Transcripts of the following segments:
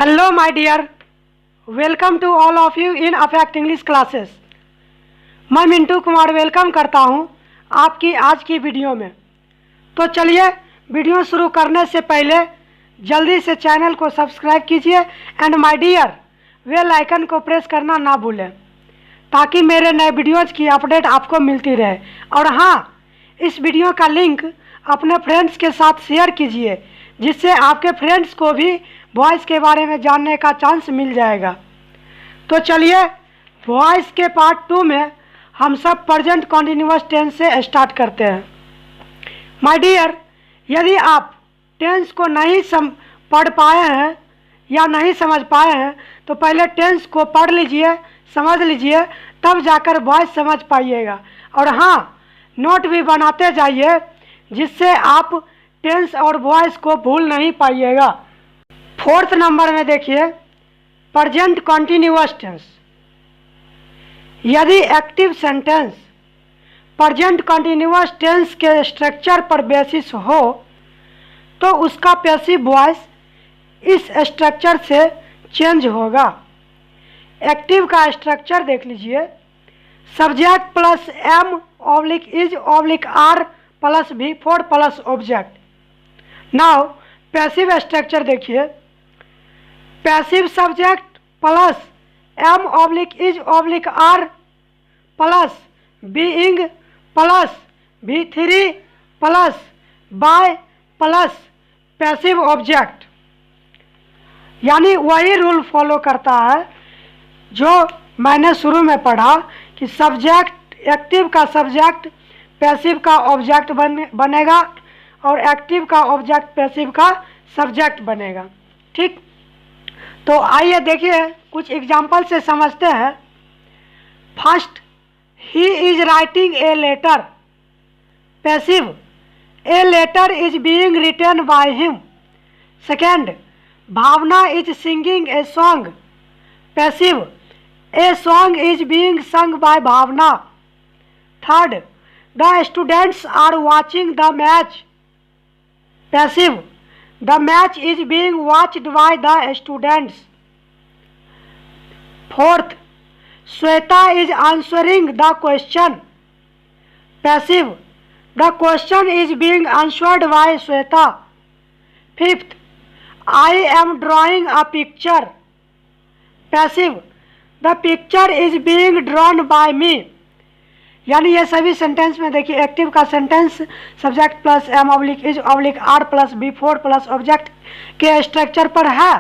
Hello my dear, welcome to all of you in affect English classes. मैं Mintu Kumar welcome करता हूं आपकी आज की वीडियो में। तो चलिए वीडियो शुरू करने से पहले जल्दी से चैनल को सब्सक्राइब कीजिए and my dear bell icon को प्रेस करना ना भूलें ताकि मेरे नए वीडियोज़ की अपडेट आपको मिलती रहे। और हाँ, इस वीडियो का लिंक अपने फ्रेंड्स के साथ शेयर कीजिए जिससे आपके फ्रेंड्स को भी वॉइस के बारे में जानने का चांस मिल जाएगा। तो चलिए वॉइस के पार्ट 2 में हम सब प्रेजेंट कॉन्टिन्यूअस टेंस से स्टार्ट करते हैं। माय डियर, यदि आप टेंस को नहीं पढ़ पाए हैं या नहीं समझ पाए हैं तो पहले टेंस को पढ़ लीजिए, समझ लीजिए, तब जाकर वॉइस समझ पाइएगा। और हाँ, नोट भी बनाते जाइए जिससे आप टेंस और वॉइस को भूल नहीं पाइएगा। 4th नंबर में देखिए प्रेजेंट कॉन्टिन्यूअस टेंस। यदि active sentence present continuous tense के स्ट्रक्चर पर बेसिस हो तो उसका पैसिव वॉइस इस स्ट्रक्चर से चेंज होगा। एक्टिव का स्ट्रक्चर देख लीजिए, subject plus am oblique is oblique are plus V four plus object. Now passive structure देखिए, passive subject plus am oblique is oblique are plus being plus भी3 plus by plus passive object. यानी वही rule follow करता है जो मैंने शुरू में पढ़ा कि सब्जेक्ट एक्टिव का सब्जेक्ट पैसिव का ऑब्जेक्ट बनेगा और एक्टिव का ऑब्जेक्ट पैसिव का सब्जेक्ट बनेगा। ठीक, तो आइए देखिए कुछ एग्जाम्पल से समझते हैं। First, he is writing a letter, passive, a letter is being written by him. Second, Bhavna is singing a song, passive, a song is being sung by Bhavna. Third, the students are watching the match, passive, the match is being watched by the students. Fourth, Shweta is answering the question, passive, the question is being answered by Shweta. Fifth, I am drawing a picture, passive, the picture is being drawn by me. यानी ये सभी sentence में देखिए active का sentence subject plus am oblique is oblique are plus B four plus object के structure पर है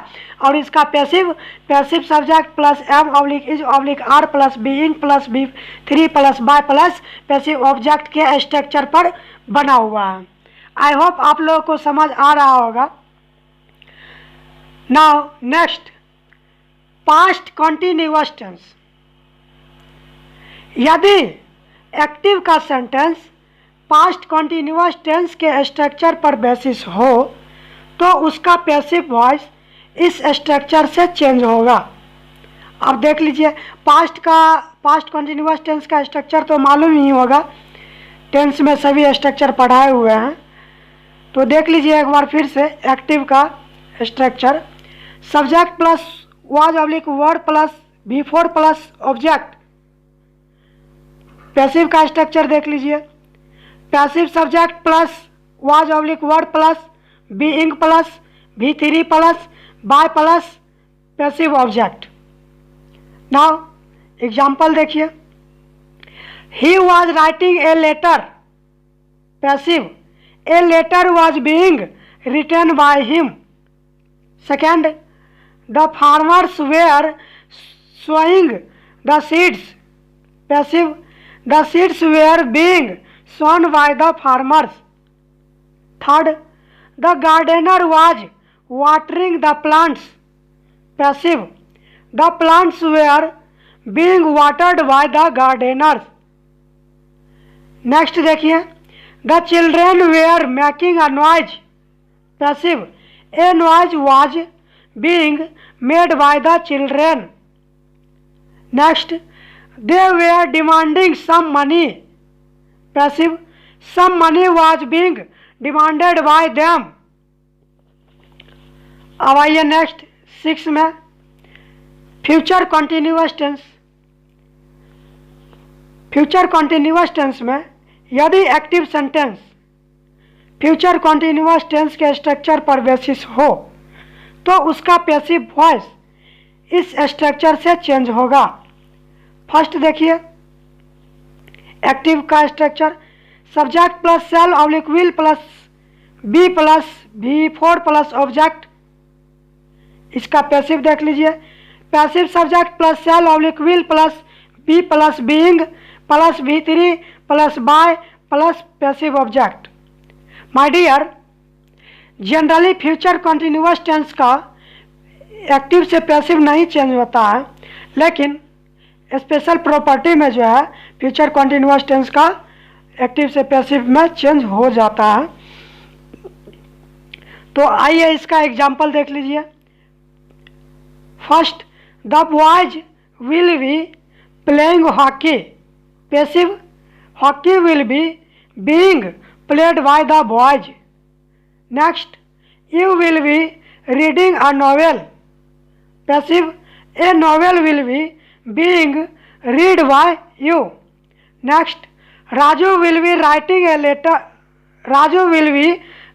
और इसका passive subject plus am oblique is oblique are plus being plus V 3 plus by plus passive object के structure पर बना हुआ है। आई होप आप लोगों को समझ आ रहा होगा। Now next, past continuous tense. यदि एक्टिव का सेंटेंस पास्ट कॉन्टिन्यूअस टेंस के स्ट्रक्चर पर बेसिस हो तो उसका पैसिव वॉइस इस स्ट्रक्चर से चेंज होगा। अब देख लीजिए, पास्ट कॉन्टिन्यूअस टेंस का स्ट्रक्चर तो मालूम ही होगा, टेंस में सभी स्ट्रक्चर पढ़ाए हुए हैं। तो देख लीजिए एक बार फिर से एक्टिव का structure, subject plus was oblique word plus B four plus object. Passive का स्ट्रक्चर देख लीजिए, passive subject plus was oblique word plus being plus भी3 plus by plus passive object. Now example देखिए, he was writing a letter, passive, a letter was being written by him. Second, the farmers were sowing the seeds, passive, the seeds were being sown by the farmers. Third, the gardener was watering the plants, passive, the plants were being watered by the gardeners. Next देखिए, the children were making a noise, passive, a noise was being made by the children. Next, they were demanding some money, passive, some money was being demanded by them. अब आइए next 6 में future continuous tense. Future continuous tense में यदि active sentence future continuous tense के structure पर basis हो तो उसका पैसिव वॉइस इस स्ट्रक्चर से चेंज होगा। फर्स्ट देखिए एक्टिव का structure, subject plus shall oblique will plus be plus V4 plus object. इसका पैसिव देख लीजिए, passive subject plus shall oblique will plus be plus being plus V3 plus by plus passive object. My dear, generally future continuous tense का active से passive नहीं change होता है, लेकिन special property में जो है फ्यूचर कॉन्टिन्यूअस टेंस का एक्टिव से पैसिव में चेंज हो जाता है। तो आइए इसका एग्जाम्पल देख लीजिए। First, the boys will be playing hockey. Passive, hockey will be being played by the boys. Next, you will be reading a novel. Passive, a novel will be being read by you. Next, Raju will be writing a letter. Raju will be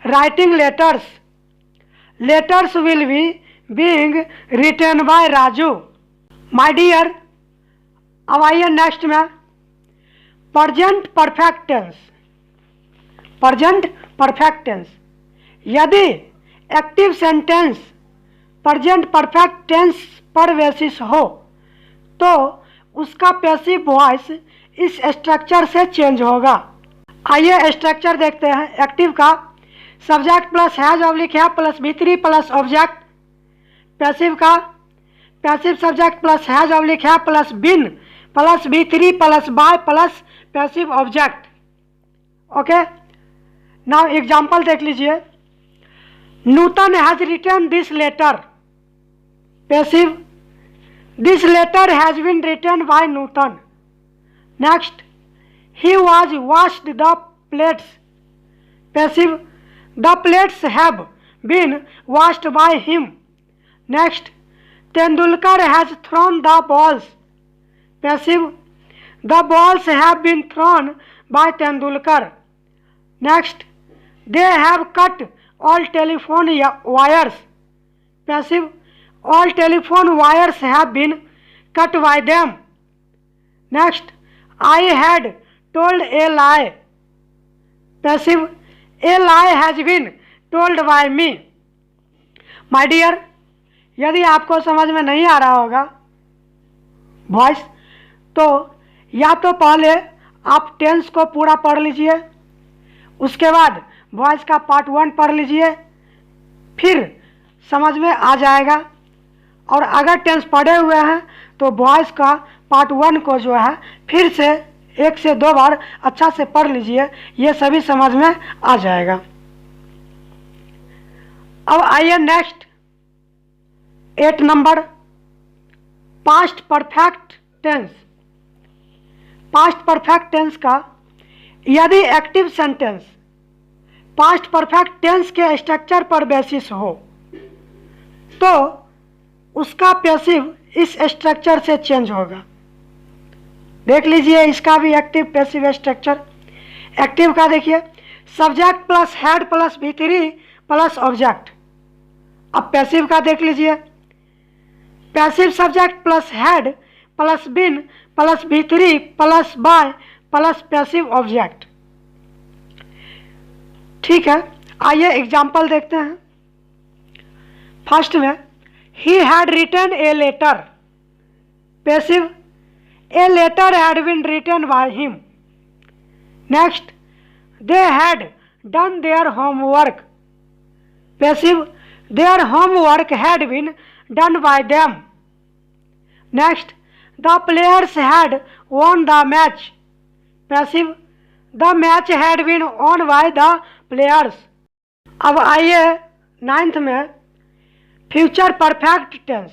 writing letters. Letters will be being written by Raju. My dear, अब आइए next में present perfect tense. Present perfect tense, यदि active sentence present perfect tense पर basis हो तो उसका passive voice इस structure से चेंज होगा। आइए स्ट्रक्चर देखते हैं एक्टिव का। Subject plus has oblique have plus V3 plus object. Passive का passive subject plus has oblique have plus been plus V3 plus by plus passive object. Okay, now example देख लीजिए। Nutan has written this letter. Passive, this letter has been written by Nutan. Next, he was washed the plates. Passive, the plates have been washed by him. Next, Tendulkar has thrown the balls. Passive, the balls have been thrown by Tendulkar. Next, they have cut all telephone wires. Passive, all telephone wires have been cut by them. Next, I had told a lie. Passive, a lie has been told by me. My dear, यदि आपको समझ में नहीं आ रहा होगा voice, तो या तो पहले आप टेंस को पूरा पढ़ लीजिए, उसके बाद वॉइस का पार्ट 1 पढ़ लीजिए, फिर समझ में आ जाएगा। और अगर टेंस पढ़े हुए हैं तो वॉइस का पार्ट 1 को जो है फिर से 1 से 2 बार अच्छा से पढ़ लीजिए, ये सभी समझ में आ जाएगा। अब आइए next 8 number, past perfect tense. Past perfect tense का यदि active sentence past perfect tense के स्ट्रक्चर पर बेसिस हो तो उसका पैसिव इस स्ट्रक्चर से चेंज होगा। देख लीजिए इसका भी एक्टिव पैसिव स्ट्रक्चर। एक्टिव का देखिए, subject plus had plus V3 plus object. अब पैसिव का देख लीजिए, passive subject plus had plus been plus V3 plus by plus passive object. ठीक है, आइए एग्जाम्पल देखते हैं। फर्स्ट में, he had written a letter. Passive, a letter had been written by him. Next, they had done their homework. Passive, their homework had been done by them. Next, the players had won the match. Passive, the match had been won by the players. अब आइए 9th में future perfect tense.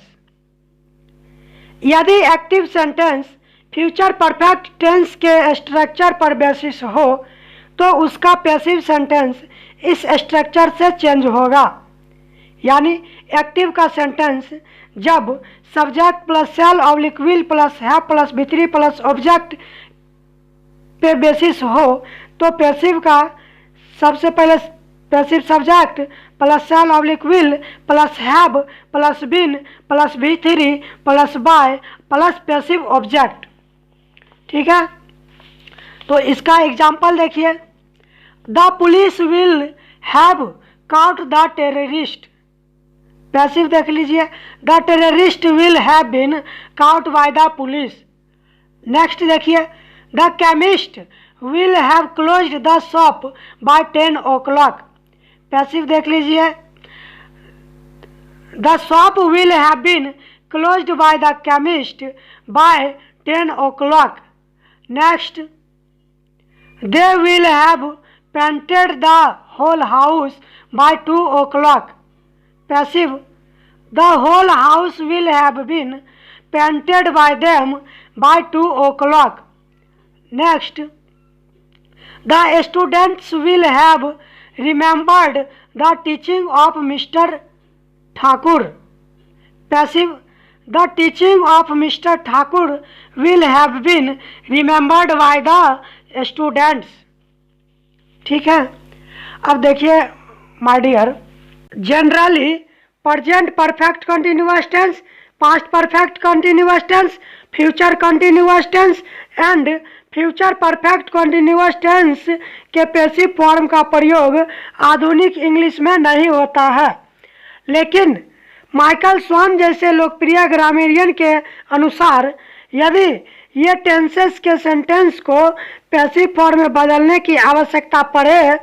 यदि active sentence future perfect tense के structure पर basis हो तो उसका passive sentence इस स्ट्रक्चर से चेंज होगा। यानी एक्टिव का सेंटेंस जब subject plus shall oblique will plus have plus बी3 प्लस ऑब्जेक्ट पे बेसिस हो तो पैसिव का सबसे पहले passive subject plus shall oblique will plus have plus been plus बी3 plus by plus passive object. ठीक है, तो इसका एग्जाम्पल देखिए, the police will have caught the terrorist. Passive देख लीजिए, the terrorist will have been caught by the police. Next देखिए, the chemist will have closed the shop by 10 o'clock। Passive देख लीजिए, the shop will have been closed by the chemist by 10 o'clock। Next, they will have painted the whole house by 2 o'clock। Passive, the whole house will have been painted bye them by 2 o'clock। Next, the students will have remembered the teaching of mister Thakur. Passive, the teaching of mister Thakur will have been remembered by the students. ठीक है, अब देखिए my dear, generally present perfect continuous tense, past perfect continuous tense, future continuous tense and future perfect continuous tense के passive form का प्रयोग आधुनिक English में नहीं होता है, लेकिन माइकल स्वान जैसे लोकप्रिय ग्रामेरियन के अनुसार यदि ये टेंसेस के सेंटेंस को पैसिव फॉर्म में बदलने की आवश्यकता पड़े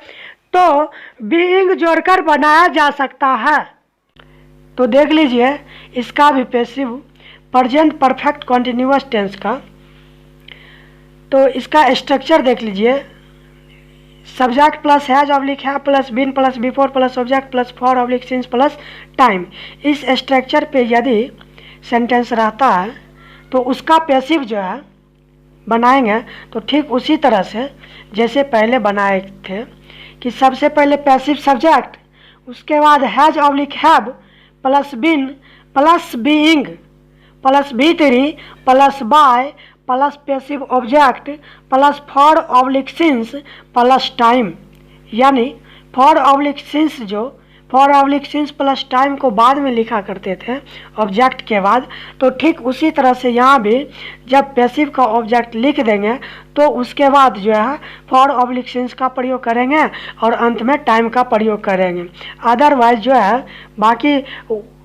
तो बीइंग जोड़कर बनाया जा सकता है। तो देख लीजिए इसका भी passive present perfect continuous tense का, तो इसका स्ट्रक्चर देख लीजिए, subject plus has oblique have plus been plus V four plus object plus for oblique since plus time. इस स्ट्रक्चर पे यदि सेंटेंस रहता है तो उसका पैसिव जो है बनाएंगे तो ठीक उसी तरह से जैसे पहले बनाए थे कि सबसे पहले पैसिव सब्जेक्ट, उसके बाद has oblique have plus been plus being plus बी3 plus by plus passive object plus for oblique since plus time. यानी फॉर ऑब्लिक सिंस जो for oblique since plus time को बाद में लिखा करते थे ऑब्जेक्ट के बाद, तो ठीक उसी तरह से यहाँ भी जब पैसिव का ऑब्जेक्ट लिख देंगे तो उसके बाद जो है फॉर ऑब्लिक सिंस का प्रयोग करेंगे और अंत में टाइम का प्रयोग करेंगे। अदरवाइज जो है बाकी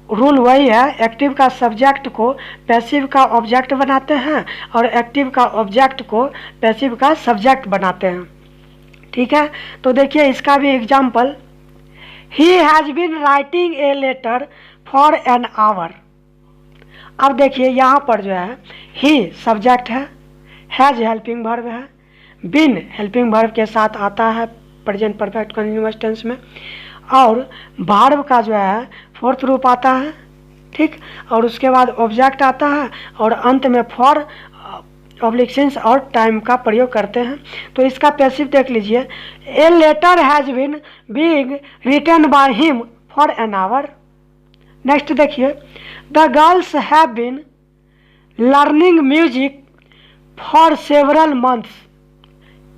रूल वही है, एक्टिव का सब्जेक्ट को पैसिव का ऑब्जेक्ट बनाते हैं और एक्टिव का ऑब्जेक्ट को पैसिव का सब्जेक्ट बनाते हैं। ठीक है, तो देखिए इसका भी example, he has been writing a letter for an hour. अब देखिए यहाँ पर जो है ही सब्जेक्ट है, हैज़ हेल्पिंग वर्ब है, बीन हेल्पिंग वर्ब के साथ आता है प्रेजेंट परफेक्ट कंटिन्यूअस टेंस में, और वर्ब का जो है फोर्थ रूप आता है। ठीक, और उसके बाद ऑब्जेक्ट आता है और अंत में फॉर ऑब्लिक सिंस और टाइम का प्रयोग करते हैं। तो इसका पैसिव देख लीजिए, a letter has been being written by him for an hour. Next देखिए, the girls have been learning music for several months.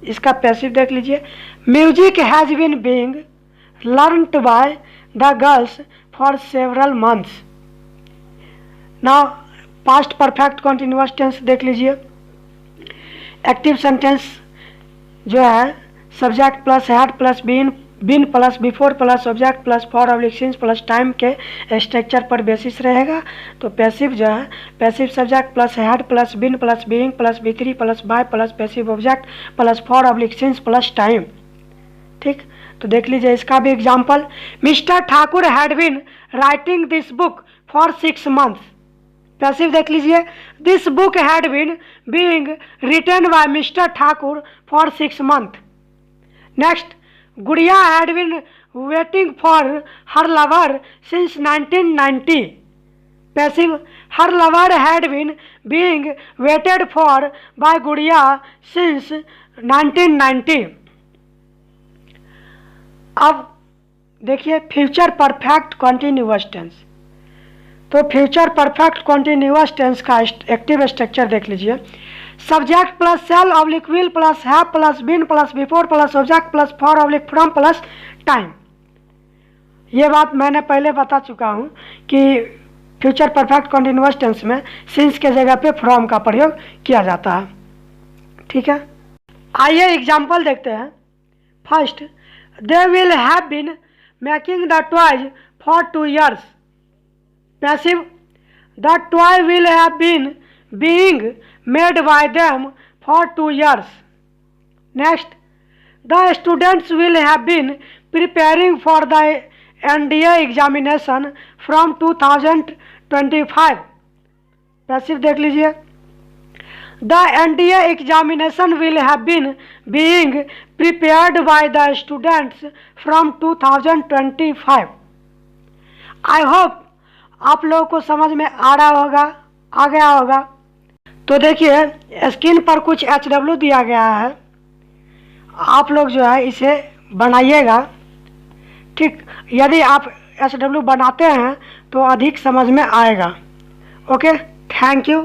इसका पैसिव देख लीजिए, music has been being learned by the girls for several months. Now past perfect continuous tense देख लीजिए, active sentence जो है subject plus had plus been plus V four plus object plus for oblique since plus time के structure पर basis रहेगा। तो passive जो है passive subject plus had plus been plus being plus बी3 plus by plus passive object plus for oblique since plus time. ठीक, तो देख लीजिए इसका भी example, mister Thakur had been writing this book for 6 months। Passive देख लीजिए, this book had been being written by mister Thakur for 6 months। Next, Gudiya had been waiting for her lover since 1990। Passive, her lover had been being waited for by Gudiya since 1990। अब देखिए future perfect continuous tense, तो future perfect continuous tense का active structure देख लीजिए। Subject plus shall oblique will plus have plus been plus V four plus object plus for oblique from plus time. ये बात मैंने पहले बता चुका हूँ कि फ्यूचर परफेक्ट कॉन्टिन्यूअस टेंस में सिंस के जगह पे फ्रॉम का प्रयोग किया जाता है। ठीक है, आइए एग्जाम्पल देखते हैं। First, they will have been making the toys for 2 years। Passive, the toy will have been being made by them for 2 years। Next, the students will have been preparing for the NDA examination from 2025। Passive देख लीजिए, the NDA examination will have been being prepared by the students from 2025। I hope आप लोगों को समझ में आ रहा होगा, आ गया होगा। तो देखिए स्क्रीन पर कुछ HW दिया गया है, आप लोग जो है इसे बनाइएगा। ठीक, यदि आप HW बनाते हैं तो अधिक समझ में आएगा। Okay, thank you.